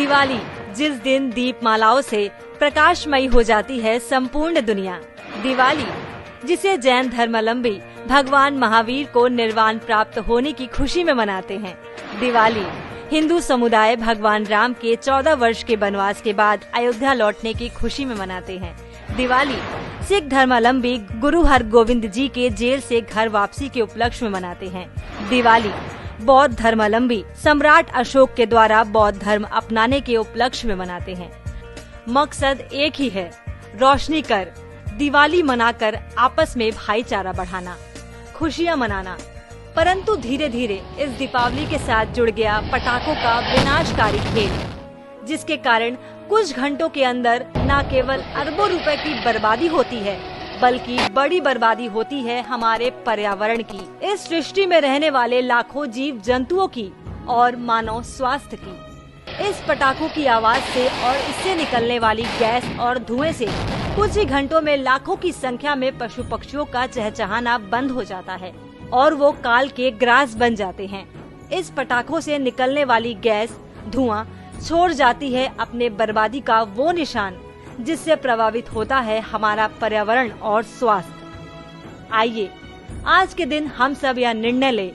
दिवाली, जिस दिन दीपमालाओं से प्रकाशमयी हो जाती है संपूर्ण दुनिया। दिवाली, जिसे जैन धर्मावलंबी भगवान महावीर को निर्वाण प्राप्त होने की खुशी में मनाते हैं। दिवाली, हिंदू समुदाय भगवान राम के 14 वर्ष के वनवास के बाद अयोध्या लौटने की खुशी में मनाते हैं। दिवाली, सिख धर्मावलंबी गुरु हरगोविंद जी के जेल से घर वापसी के उपलक्ष्य में मनाते हैं। दिवाली, बौद्ध धर्मावलंबी सम्राट अशोक के द्वारा बौद्ध धर्म अपनाने के उपलक्ष्य में मनाते हैं। मकसद एक ही है, रोशनी कर दिवाली मनाकर आपस में भाईचारा बढ़ाना, खुशियाँ मनाना। परंतु धीरे धीरे इस दीपावली के साथ जुड़ गया पटाखों का विनाशकारी खेल, जिसके कारण कुछ घंटों के अंदर न केवल अरबों रुपए की बर्बादी होती है, बल्कि बड़ी बर्बादी होती है हमारे पर्यावरण की, इस सृष्टि में रहने वाले लाखों जीव जंतुओं की और मानव स्वास्थ्य की। इस पटाखों की आवाज से और इससे निकलने वाली गैस और धुएं से कुछ ही घंटों में लाखों की संख्या में पशु पक्षियों का चहचहाना बंद हो जाता है और वो काल के ग्रास बन जाते हैं। इस पटाखों से निकलने वाली गैस, धुआं छोड़ जाती है अपने बर्बादी का वो निशान, जिससे प्रभावित होता है हमारा पर्यावरण और स्वास्थ्य। आइए आज के दिन हम सब यह निर्णय ले,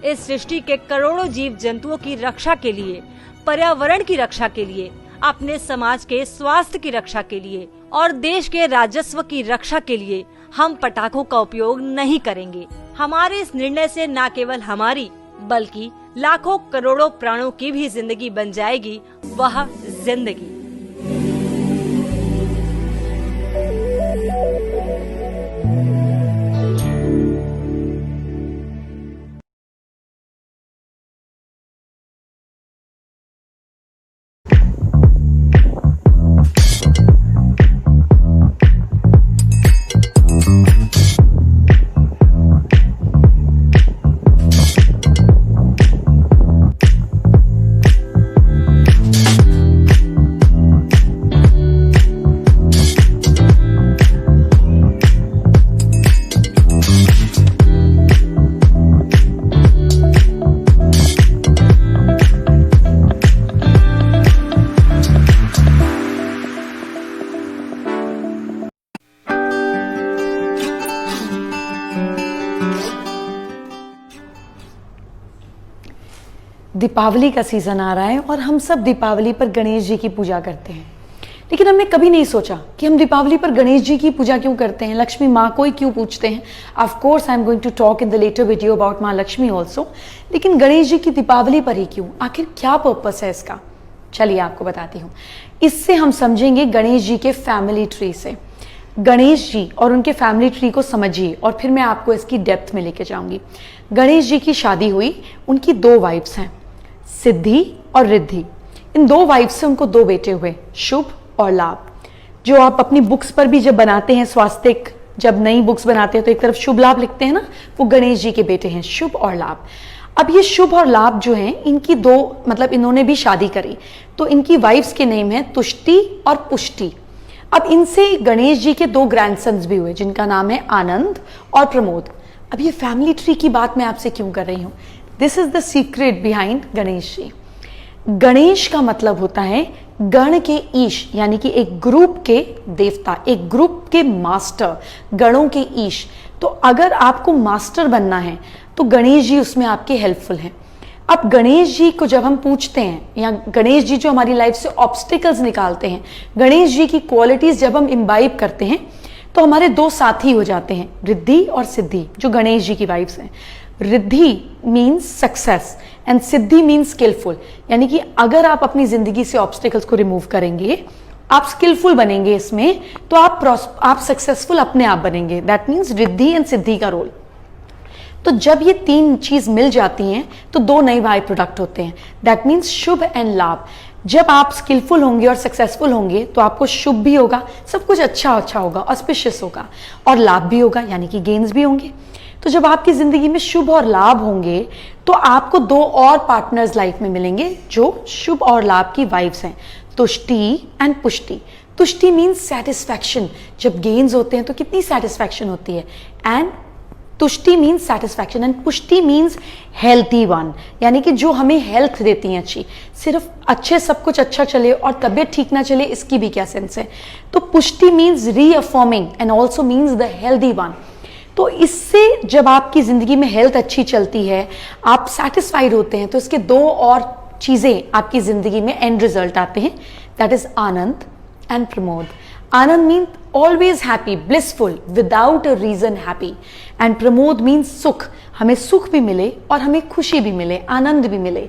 इस सृष्टि के करोड़ों जीव जंतुओं की रक्षा के लिए, पर्यावरण की रक्षा के लिए, अपने समाज के स्वास्थ्य की रक्षा के लिए और देश के राजस्व की रक्षा के लिए हम पटाखों का उपयोग नहीं करेंगे। हमारे इस निर्णय से न केवल हमारी बल्कि लाखों करोड़ों प्राणों की भी जिंदगी बन जाएगी, वह जिंदगी। दीपावली का सीजन आ रहा है और हम सब दीपावली पर गणेश जी की पूजा करते हैं, लेकिन हमने कभी नहीं सोचा कि हम दीपावली पर गणेश जी की पूजा क्यों करते हैं, लक्ष्मी माँ को ही क्यों पूजते हैं। Of course I am going to talk in the later video about माँ लक्ष्मी ऑल्सो, लेकिन गणेश जी की दीपावली पर ही क्यों, आखिर क्या पर्पस है इसका, चलिए आपको बताती हूँ। इससे हम समझेंगे गणेश जी के फैमिली ट्री से। गणेश जी और उनके फैमिली ट्री को समझिए और फिर मैं आपको इसकी डेप्थ में लेके जाऊंगी। गणेश जी की शादी हुई, उनकी 2 वाइफ्स हैं, सिद्धि और रिद्धि। इन 2 वाइफ से उनको 2 बेटे हुए, शुभ और लाभ। जो आप अपनी बुक्स पर भी जब बनाते हैं, स्वास्तिक जब नई बुक्स बनाते हैं तो एक तरफ शुभ लाभ लिखते हैं ना, वो गणेश जी के बेटे हैं, शुभ और लाभ। अब ये शुभ और लाभ जो हैं, इनकी 2 मतलब इन्होंने भी शादी करी, तो इनकी वाइफ्स के नेम है तुष्टि और पुष्टि। अब इनसे गणेश जी के 2 ग्रैंडसन्स भी हुए, जिनका नाम है आनंद और प्रमोद। अब ये फैमिली ट्री की बात मैं आपसे क्यों कर रही हूँ, this is the secret behind Ganesh ji. Ganesh का मतलब होता है गण के ईश, यानी कि एक ग्रुप के देवता, एक ग्रुप के मास्टर, गणों के ईश। तो अगर आपको मास्टर बनना है तो गणेश जी उसमें आपके हेल्पफुल हैं। अब गणेश जी को जब हम पूछते हैं, या गणेश जी जो हमारी लाइफ से ऑब्स्टिकल्स निकालते हैं, गणेश जी की क्वालिटीज जब हम इम्बाइब करते हैं तो हमारे 2 साथी हो जाते हैं, रिद्धि और सिद्धि, जो गणेश जी की वाइफ्स हैं। Riddhi means success and Siddhi means skillful, यानी कि अगर आप अपनी जिंदगी से ऑब्स्टिकल्स को रिमूव करेंगे, आप स्किलफुल बनेंगे इसमें, तो आप सक्सेसफुल अपने आप बनेंगे। दैट मीन्स रिद्धि एंड सिद्धि का रोल। तो जब ये 3 चीज मिल जाती हैं तो 2 नए बाय प्रोडक्ट होते हैं, दैट मीन्स शुभ एंड लाभ। जब आप स्किलफुल होंगे और सक्सेसफुल होंगे तो आपको शुभ भी होगा, सब कुछ अच्छा होगा, ऑस्पिशियस होगा, और लाभ भी होगा, यानी कि गेन्स भी होंगे। तो जब आपकी जिंदगी में शुभ और लाभ होंगे तो आपको 2 और पार्टनर्स लाइफ में मिलेंगे जो शुभ और लाभ की वाइफ्स हैं, तुष्टि एंड पुष्टि। तुष्टि मीन्स सेटिस्फैक्शन, जब गेन्स होते हैं तो कितनी सेटिस्फैक्शन होती है, एंड तुष्टि मीन्स सेटिस्फैक्शन एंड पुष्टि मीन्स हेल्थी वन, यानी कि जो हमें हेल्थ देती हैं अच्छी। सिर्फ अच्छे सब कुछ अच्छा चले और तबीयत ठीक ना चले, इसकी भी क्या सेंस है। तो pushti means reaffirming and also means the healthy one. तो इससे जब आपकी जिंदगी में हेल्थ अच्छी चलती है, आप सेटिस्फाइड होते हैं, तो इसके दो और चीजें आपकी जिंदगी में एंड रिजल्ट आते हैं, that is Anand and Pramod. Anand means always happy, blissful, without a reason happy. And Pramod means सुख, हमें सुख भी मिले और हमें खुशी भी मिले, आनंद भी मिले।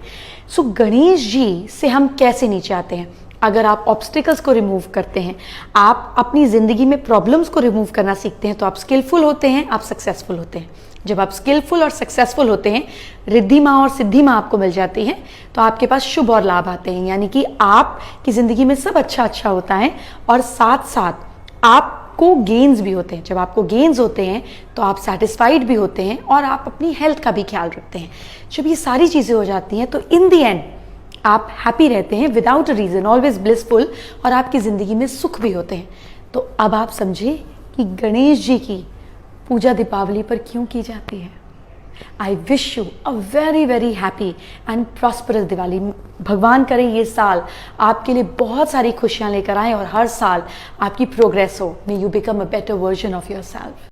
सो गणेश जी से हम कैसे नीचे आते हैं? अगर आप ऑब्स्टिकल्स को रिमूव करते हैं, आप अपनी जिंदगी में प्रॉब्लम्स को रिमूव करना सीखते हैं, तो आप स्किलफुल होते हैं, आप सक्सेसफुल होते हैं। जब आप स्किलफुल और सक्सेसफुल होते हैं, रिद्धि माँ और सिद्धि माँ आपको मिल जाती है, तो आपके पास शुभ और लाभ आते हैं, यानी कि आपकी जिंदगी में सब अच्छा अच्छा होता है और साथ साथ आपको गेन्स भी होते हैं। जब आपको गेन्स होते हैं तो आप सेटिस्फाइड भी होते हैं और आप अपनी हेल्थ का भी ख्याल रखते हैं। जब ये सारी चीजें हो जाती हैं तो इन दी एंड आप हैप्पी रहते हैं, without a reason, always blissful, और आपकी जिंदगी में सुख भी होते हैं। तो अब आप समझे कि गणेश जी की पूजा दीपावली पर क्यों की जाती है। I wish you a very very happy and prosperous Diwali. भगवान करे ये साल आपके लिए बहुत सारी खुशियां लेकर आए और हर साल आपकी प्रोग्रेस हो। May you become a better version of your self.